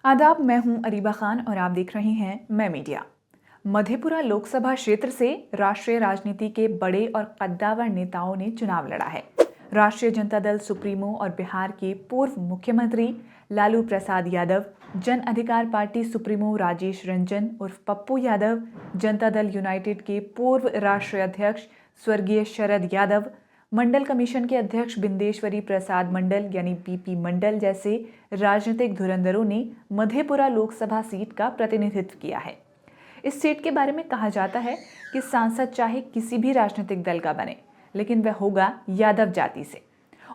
आदाब, मैं हूं अरीबा खान और आप देख रहे हैं मैं मीडिया। मधेपुरा लोकसभा क्षेत्र से राष्ट्रीय राजनीति के बड़े और कद्दावर नेताओं ने चुनाव लड़ा है। राष्ट्रीय जनता दल सुप्रीमो और बिहार के पूर्व मुख्यमंत्री लालू प्रसाद यादव, जन अधिकार पार्टी सुप्रीमो राजेश रंजन उर्फ पप्पू यादव, जनता दल यूनाइटेड के पूर्व राष्ट्रीय अध्यक्ष स्वर्गीय शरद यादव, मंडल कमीशन के अध्यक्ष बिंदेश्वरी प्रसाद मंडल यानी बीपी मंडल जैसे राजनीतिक धुरंधरों ने मधेपुरा लोकसभा सीट का प्रतिनिधित्व किया है। इस सीट के बारे में कहा जाता है कि सांसद चाहे किसी भी राजनीतिक दल का बने, लेकिन वह होगा यादव जाति से।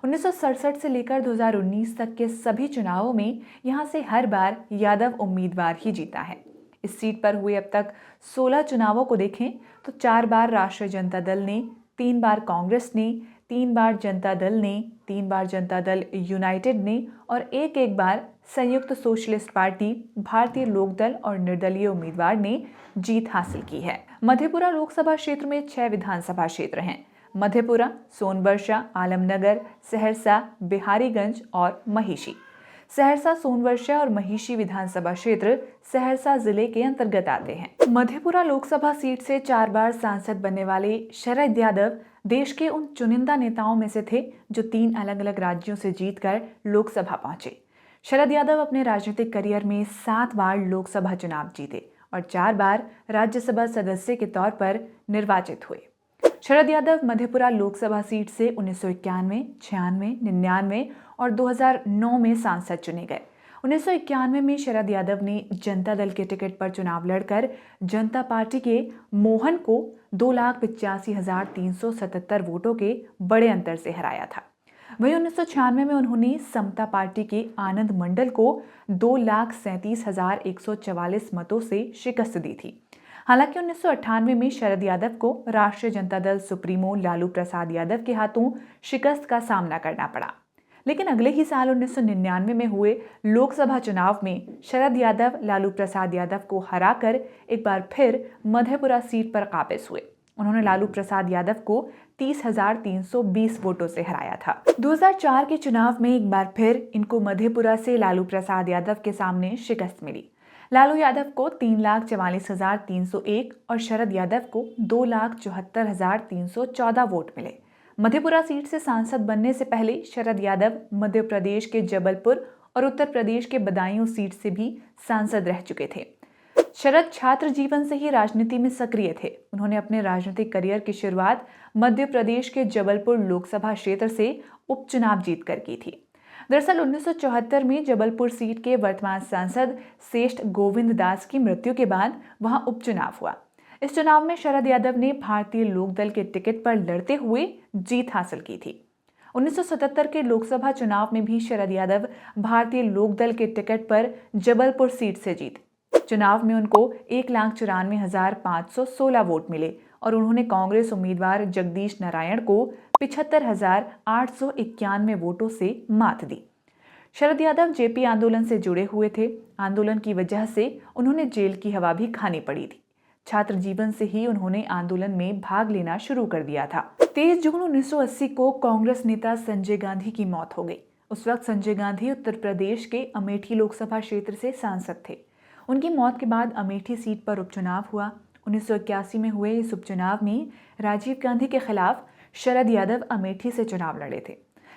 1967 से लेकर 2019 तक के सभी चुनावों में यहां से हर बार यादव उम्मीदवार ही जीता है। इस सीट पर हुए अब तक 16 चुनावों को देखें तो 4 बार राष्ट्रीय जनता दल ने, 3 बार कांग्रेस ने, 3 बार जनता दल ने, 3 बार जनता दल यूनाइटेड ने और एक बार संयुक्त सोशलिस्ट पार्टी, भारतीय लोकदल और निर्दलीय उम्मीदवार ने जीत हासिल की है। मधेपुरा लोकसभा क्षेत्र में 6 विधानसभा क्षेत्र हैं। मधेपुरा, सोनवर्षा, आलमनगर, सहरसा, बिहारीगंज और महिषी। सहरसा, सोनवर्षा और महिषी विधानसभा क्षेत्र सहरसा जिले के अंतर्गत आते हैं। मधेपुरा लोकसभा सीट से 4 बार सांसद बनने वाले शरद यादव देश के उन चुनिंदा नेताओं में से थे जो 3 अलग अलग राज्यों से जीतकर लोकसभा पहुंचे। शरद यादव अपने राजनीतिक करियर में 7 बार लोकसभा चुनाव जीते और 4 बार राज्यसभा सदस्य के तौर पर निर्वाचित हुए। शरद यादव मधेपुरा लोकसभा सीट से 1991, 96, 99 और 2009 में सांसद चुने गए। 1991 में शरद यादव ने जनता दल के टिकट पर चुनाव लड़कर जनता पार्टी के मोहन को 2,85,377 वोटों के बड़े अंतर से हराया था। वहीं 1996 में उन्होंने समता पार्टी के आनंद मंडल को 2,37,144 मतों से शिकस्त दी थी। हालांकि 1998 में शरद यादव को राष्ट्रीय जनता दल सुप्रीमो लालू प्रसाद यादव के हाथों शिकस्त का सामना करना पड़ा। लेकिन अगले ही साल 1999 में हुए लोकसभा चुनाव में शरद यादव लालू प्रसाद यादव को हराकर एक बार फिर मधेपुरा सीट पर काबिज हुए। उन्होंने लालू प्रसाद यादव को 30,320 वोटों से हराया था। 2004 के चुनाव में एक बार फिर इनको मधेपुरा से लालू प्रसाद यादव के सामने शिकस्त मिली। लालू यादव को 3,44,301 और शरद यादव को 2,74,314 वोट मिले। मधेपुरा सीट से सांसद बनने से पहले शरद यादव मध्य प्रदेश के जबलपुर और उत्तर प्रदेश के बदायूं सीट से भी सांसद रह चुके थे। शरद छात्र जीवन से ही राजनीति में सक्रिय थे। उन्होंने अपने राजनीतिक करियर की शुरुआत मध्य प्रदेश के जबलपुर लोकसभा क्षेत्र से उपचुनाव जीतकर की थी। दरअसल 1974 में जबलपुर सीट के वर्तमान सांसद श्रेष्ठ गोविंद दास की मृत्यु के बाद वहां उपचुनाव हुआ। इस चुनाव में शरद यादव ने भारतीय लोकदल के टिकट पर लड़ते हुए जीत हासिल की थी। 1977 के लोकसभा चुनाव में भी शरद यादव भारतीय लोकदल के टिकट पर जबलपुर सीट से जीते। चुनाव में उनको 1,94,516 वोट मिले और उन्होंने कांग्रेस उम्मीदवार जगदीश नारायण को 75,891 वोटों से मात दी। शरद यादव जेपी आंदोलन से जुड़े हुए थे। आंदोलन की वजह से उन्होंने जेल की हवा भी खानी पड़ी थी। छात्र जीवन से ही उन्होंने आंदोलन में भाग लेना शुरू कर दिया था। 23 जून 1980 को कांग्रेस नेता संजय गांधी की मौत हो गई। उस वक्त संजय गांधी उत्तर प्रदेश के अमेठी लोकसभा क्षेत्र से सांसद थे। उनकी मौत के बाद अमेठी सीट पर उपचुनाव हुआ। 1981 में हुए इस उपचुनाव में राजीव गांधी के खिलाफ शरद यादव अमेठी से चुनाव लड़े थे।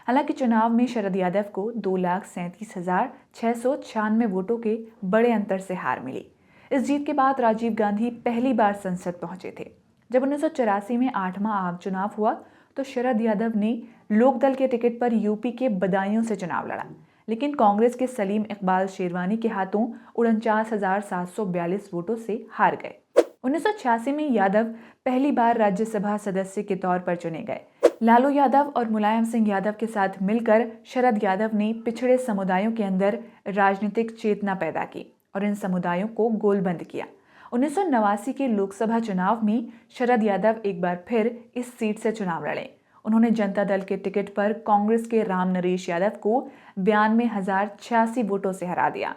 हालांकि चुनाव में शरद यादव को 2,37,696 वोटों के बड़े अंतर से हार मिली। इस जीत के बाद राजीव गांधी पहली बार संसद पहुंचे थे। जब 1984 में 8वां आम चुनाव हुआ तो शरद यादव ने लोकदल के टिकट पर यूपी के बदायूं से चुनाव लड़ा, लेकिन कांग्रेस के सलीम इकबाल शेरवानी के हाथों 49,742 वोटों से हार गए। 1986 में यादव पहली बार राज्यसभा सदस्य के तौर पर चुने गए। लालू यादव और मुलायम सिंह यादव के साथ मिलकर शरद यादव ने पिछड़े समुदायों के अंदर राजनीतिक चेतना पैदा की और इन समुदायों को गोलबंद किया। 1989 के लोकसभा चुनाव में शरद यादव एक बार फिर इस सीट से चुनाव लड़े। उन्होंने जनता दल के टिकट पर कांग्रेस के राम नरेश यादव को 92,086 वोटों से हरा दिया।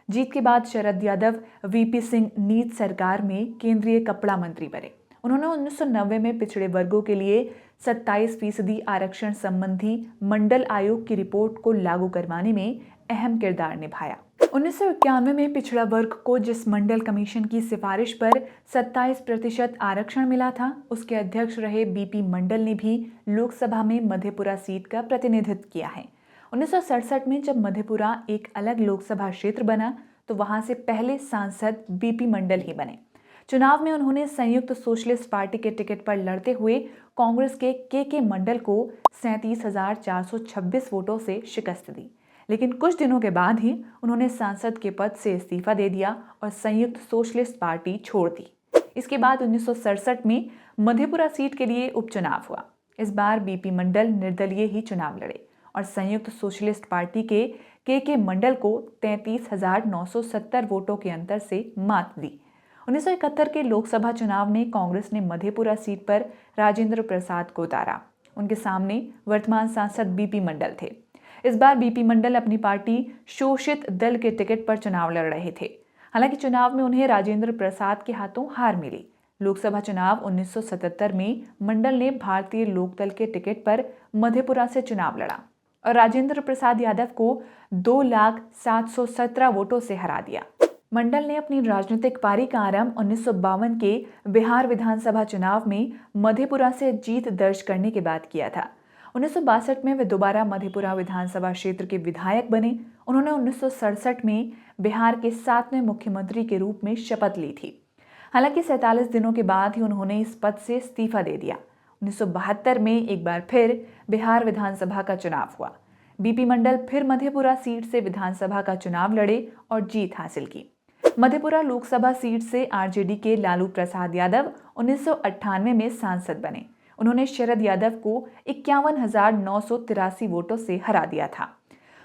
जीत के बाद शरद यादव वीपी सिंह नीत सरकार में केंद्रीय कपड़ा मंत्री बने। उन्होंने 1990 में पिछड़े वर्गों के लिए 27% आरक्षण संबंधी मंडल आयोग की रिपोर्ट को लागू करवाने में अहम किरदार निभाया। 1991 में पिछड़ा वर्ग को जिस मंडल कमीशन की सिफारिश पर 27% आरक्षण मिला था, उसके अध्यक्ष रहे बीपी मंडल ने भी लोकसभा में मधेपुरा सीट का प्रतिनिधित्व किया है। 1967 में जब मधेपुरा एक अलग लोकसभा क्षेत्र बना तो वहां से पहले सांसद बीपी मंडल ही बने। चुनाव में उन्होंने संयुक्त सोशलिस्ट पार्टी के टिकट पर लड़ते हुए कांग्रेस के मंडल को 37,426 वोटों से शिकस्त दी, लेकिन कुछ दिनों के बाद ही उन्होंने सांसद के पद से इस्तीफा दे दिया और संयुक्त सोशलिस्ट पार्टी छोड़ दी। इसके बाद 1967 में मधेपुरा सीट के लिए उपचुनाव हुआ। इस बार बीपी मंडल निर्दलीय ही चुनाव लड़े और संयुक्त सोशलिस्ट पार्टी के मंडल को 33,970 वोटों के अंतर से मात दी। 1971 के लोकसभा चुनाव में कांग्रेस ने मधेपुरा सीट पर राजेंद्र प्रसाद को उतारा। उनके सामने वर्तमान सांसद बीपी मंडल थे। इस बार बीपी मंडल अपनी पार्टी शोषित दल के टिकट पर चुनाव लड़ रहे थे। हालांकि चुनाव में उन्हें राजेंद्र प्रसाद के हाथों हार मिली। लोकसभा चुनाव 1977 में मंडल ने भारतीय लोकदल के टिकट पर मधेपुरा से चुनाव लड़ा और राजेंद्र प्रसाद यादव को 2,07,17 वोटों से हरा दिया। मंडल ने अपनी राजनीतिक पारी का आरंभ 1952 के बिहार विधानसभा चुनाव में मधेपुरा से जीत दर्ज करने के बाद किया था। 1962 में वे दोबारा मधेपुरा विधानसभा क्षेत्र के विधायक बने। उन्होंने 1967 में बिहार के 7वें मुख्यमंत्री के रूप में शपथ ली थी। हालांकि 47 दिनों के बाद ही उन्होंने इस पद से इस्तीफा दे दिया। 1972 में एक बार फिर बिहार विधानसभा का चुनाव हुआ। बीपी मंडल फिर मधेपुरा सीट से विधानसभा का चुनाव लड़े और जीत हासिल की। मधेपुरा लोकसभा सीट से आरजेडी के लालू प्रसाद यादव 1998 में सांसद बने। उन्होंने शरद यादव को 51,983 वोटों से हरा दिया था।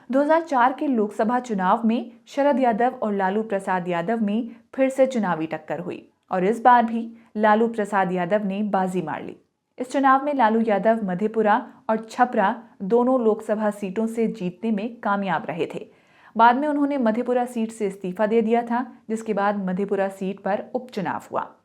2004 के लोकसभा चुनाव में शरद यादव और लालू प्रसाद यादव में फिर से चुनावी टक्कर हुई और इस बार भी लालू प्रसाद यादव ने बाजी मार ली। इस चुनाव में लालू यादव मधेपुरा और छपरा दोनों लोकसभा सीटों से जीतने में कामयाब रहे थे। बाद में उन्होंने मधेपुरा सीट से इस्तीफा दे दिया था, जिसके बाद मधेपुरा सीट पर उपचुनाव हुआ।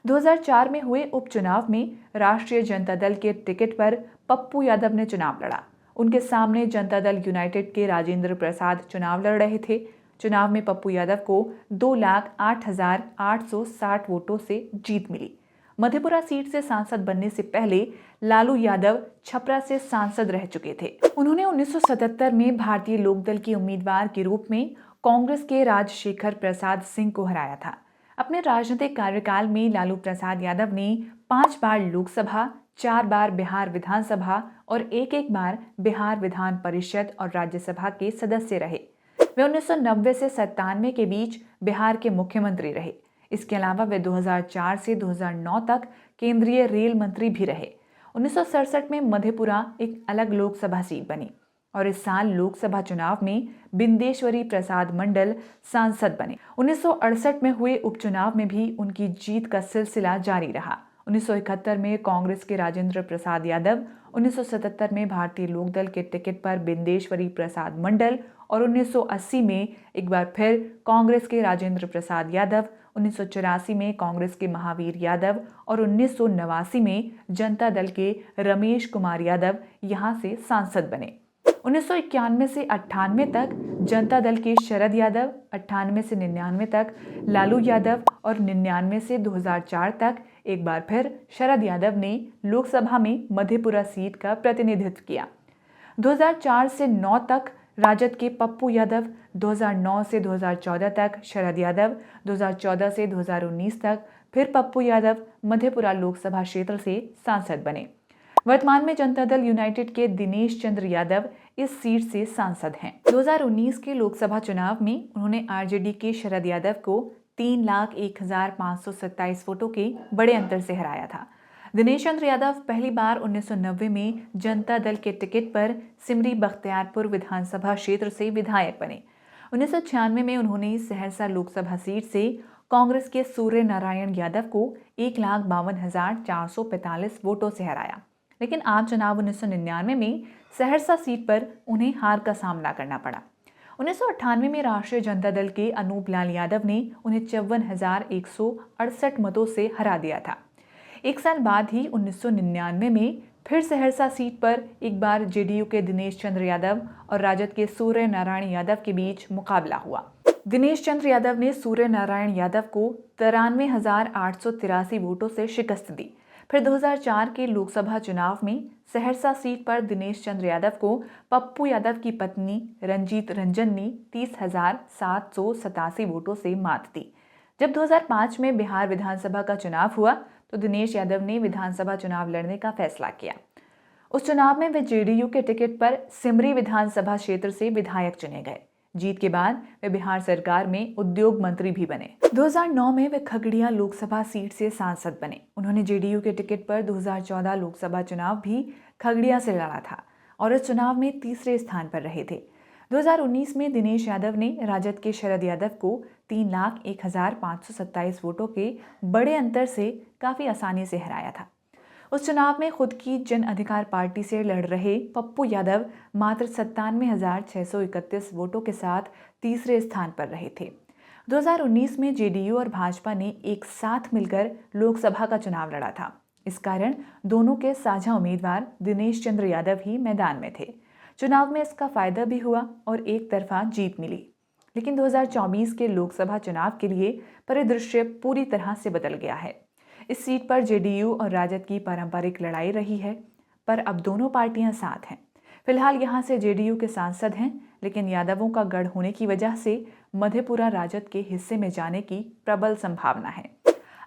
2004 में हुए उपचुनाव में राष्ट्रीय जनता दल के टिकट पर पप्पू यादव ने चुनाव लड़ा। उनके सामने जनता दल यूनाइटेड के राजेंद्र प्रसाद चुनाव लड़ रहे थे। चुनाव में पप्पू यादव को 2,08,860 वोटों से जीत मिली। मधेपुरा सीट से सांसद बनने से पहले लालू यादव छपरा से सांसद रह चुके थे। उन्होंने 1977 में भारतीय लोकदल की उम्मीदवार के रूप में कांग्रेस के राजशेखर प्रसाद सिंह को हराया था। अपने राजनीतिक कार्यकाल में लालू प्रसाद यादव ने 5 बार लोकसभा, 4 बार बिहार विधानसभा और एक बार बिहार विधान परिषद और राज्यसभा के सदस्य रहे। वे 1990 से 97 के बीच बिहार के मुख्यमंत्री रहे। इसके अलावा वे 2004 से 2009 तक केंद्रीय रेल मंत्री भी रहे। 1967 में मधेपुरा एक अलग लोकसभा सीट बनी और इस साल लोकसभा चुनाव में बिंदेश्वरी प्रसाद मंडल सांसद बने। 1968 में हुए उपचुनाव में भी उनकी जीत का सिलसिला जारी रहा। 1971 में कांग्रेस के राजेंद्र प्रसाद यादव, 1977 में भारतीय लोकदल के टिकट पर बिंदेश्वरी प्रसाद मंडल और 1980 में एक बार फिर कांग्रेस के राजेंद्र प्रसाद यादव, 1984 में कांग्रेस के महावीर यादव और 1989 में जनता दल के रमेश कुमार यादव यहां से सांसद बने। 1991 से 98 तक जनता दल के शरद यादव, 98 से 99 तक लालू यादव और 99 से 2004 तक एक बार फिर शरद यादव ने लोकसभा में मधेपुरा सीट का प्रतिनिधित्व किया। 2004 से 9 तक राजद के पप्पू यादव, 2009 से 2014 तक शरद यादव, 2014 से 2019 तक फिर पप्पू यादव मधेपुरा लोकसभा क्षेत्र से सांसद बने। वर्तमान में जनता दल यूनाइटेड के दिनेश चंद्र यादव इस सीट से सांसद हैं। 2019 के लोकसभा चुनाव में उन्होंने आरजेडी के शरद यादव को 3,01,527 वोटों के बड़े अंतर से हराया था। दिनेश चंद्र यादव पहली बार 1990 में जनता दल के टिकट पर सिमरी बख्तियारपुर विधानसभा क्षेत्र से विधायक बने। 1996 में उन्होंने सहरसा लोकसभा सीट से कांग्रेस के सूर्य नारायण यादव को 1,52,445 वोटों से हराया, लेकिन आम चुनाव 1999 में सहरसा सीट पर उन्हें हार का सामना करना पड़ा। 1998 में राष्ट्रीय जनता दल के अनूप लाल यादव ने उन्हें 54,168 मतों से हरा दिया था। एक साल बाद ही 1999 में फिर सहरसा सीट पर एक बार जेडीयू के दिनेश चंद्र यादव और राजद के सूर्य नारायण यादव के बीच मुकाबला हुआ। दिनेश चंद्र यादव ने सूर्य नारायण यादव को 93,883 वोटों से शिकस्त दी। फिर 2004 के लोकसभा चुनाव में सहरसा सीट पर दिनेश चंद्र यादव को पप्पू यादव की पत्नी रंजीत रंजन ने 30,787 वोटों से मात दी। जब 2005 में बिहार विधानसभा का चुनाव हुआ तो दिनेश यादव ने विधानसभा चुनाव लड़ने का फैसला किया। उस चुनाव में वे जेडीयू के टिकट पर सिमरी विधानसभा क्षेत्र से विधायक चुने गए। जीत के बाद वे बिहार सरकार में उद्योग मंत्री भी बने। 2009 में वे खगड़िया लोकसभा सीट से सांसद बने। उन्होंने जेडीयू के टिकट पर 2014 लोकसभा चुनाव भी खगड़िया से लड़ा था और इस चुनाव में तीसरे स्थान पर रहे थे। 2019 में दिनेश यादव ने राजद के शरद यादव को 3,01,527 वोटों के बड़े अंतर से काफी आसानी से हराया था। उस चुनाव में खुद की जन अधिकार पार्टी से लड़ रहे पप्पू यादव मात्र 97,631 वोटों के साथ तीसरे स्थान पर रहे थे। 2019 में जेडीयू और भाजपा ने एक साथ मिलकर लोकसभा का चुनाव लड़ा था। इस कारण दोनों के साझा उम्मीदवार दिनेश चंद्र यादव ही मैदान में थे। चुनाव में इसका फायदा भी हुआ और एक तरफा जीत मिली। लेकिन 2024 के लोकसभा चुनाव के लिए परिदृश्य पूरी तरह से बदल गया है। इस सीट पर जेडीयू और राजद की पारंपरिक लड़ाई रही है, पर अब दोनों पार्टियां साथ हैं। फिलहाल यहां से जेडीयू के सांसद हैं, लेकिन यादवों का गढ़ होने की वजह से मधेपुरा राजद के हिस्से में जाने की प्रबल संभावना है।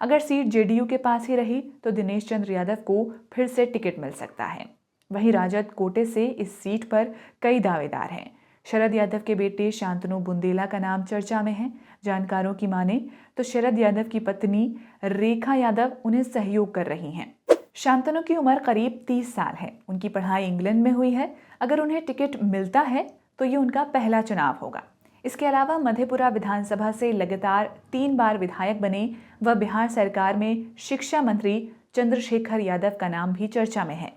अगर सीट जेडीयू के पास ही रही तो दिनेश चंद्र यादव को फिर से टिकट मिल सकता है। वहीं राजद कोटे से इस सीट पर कई दावेदार हैं। शरद यादव के बेटे शांतनु बुंदेला का नाम चर्चा में है। जानकारों की माने तो शरद यादव की पत्नी रेखा यादव उन्हें सहयोग कर रही हैं। शांतनु की उम्र करीब 30 साल है। उनकी पढ़ाई इंग्लैंड में हुई है। अगर उन्हें टिकट मिलता है तो ये उनका पहला चुनाव होगा। इसके अलावा मधेपुरा विधानसभा से लगातार 3 बार विधायक बने व बिहार सरकार में शिक्षा मंत्री चंद्रशेखर यादव का नाम भी चर्चा में है।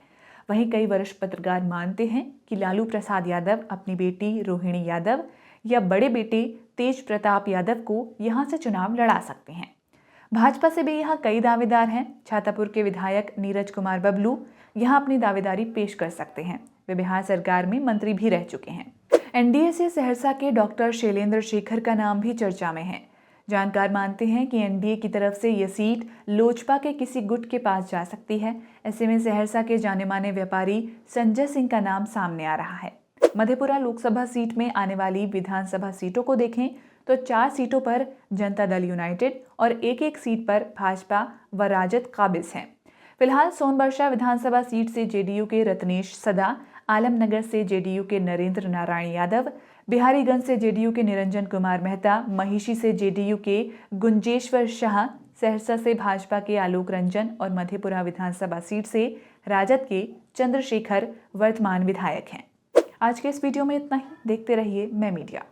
वहीं कई वरिष्ठ पत्रकार मानते हैं कि लालू प्रसाद यादव अपनी बेटी रोहिणी यादव या बड़े बेटे तेज प्रताप यादव को यहां से चुनाव लड़ा सकते हैं। भाजपा से भी यहां कई दावेदार हैं। छातापुर के विधायक नीरज कुमार बबलू यहां अपनी दावेदारी पेश कर सकते हैं। वे बिहार सरकार में मंत्री भी रह चुके हैं। एनडीए से सहरसा के डॉक्टर शैलेंद्र शेखर का नाम भी चर्चा में है। जानकार मानते हैं कि एनडीए की तरफ से यह सीट लोजपा के किसी गुट के पास जा सकती है। ऐसे में सहरसा के जाने माने व्यापारी संजय सिंह का नाम सामने आ रहा है। मधेपुरा लोकसभा सीट में आने वाली विधानसभा सीटों को देखें तो 4 सीटों पर जनता दल यूनाइटेड और एक सीट पर भाजपा व राजद काबिज हैं। फिलहाल सोनबरसा विधानसभा सीट से जेडीयू के रत्नेश सदा, आलमनगर से जेडीयू के नरेंद्र नारायण यादव, बिहारीगंज से जेडीयू के निरंजन कुमार मेहता, महिषी से जेडीयू के गुंजेश्वर शाह, सहरसा से भाजपा के आलोक रंजन और मधेपुरा विधानसभा सीट से राजद के चंद्रशेखर वर्तमान विधायक हैं। आज के इस वीडियो में इतना ही। देखते रहिए मैं मीडिया।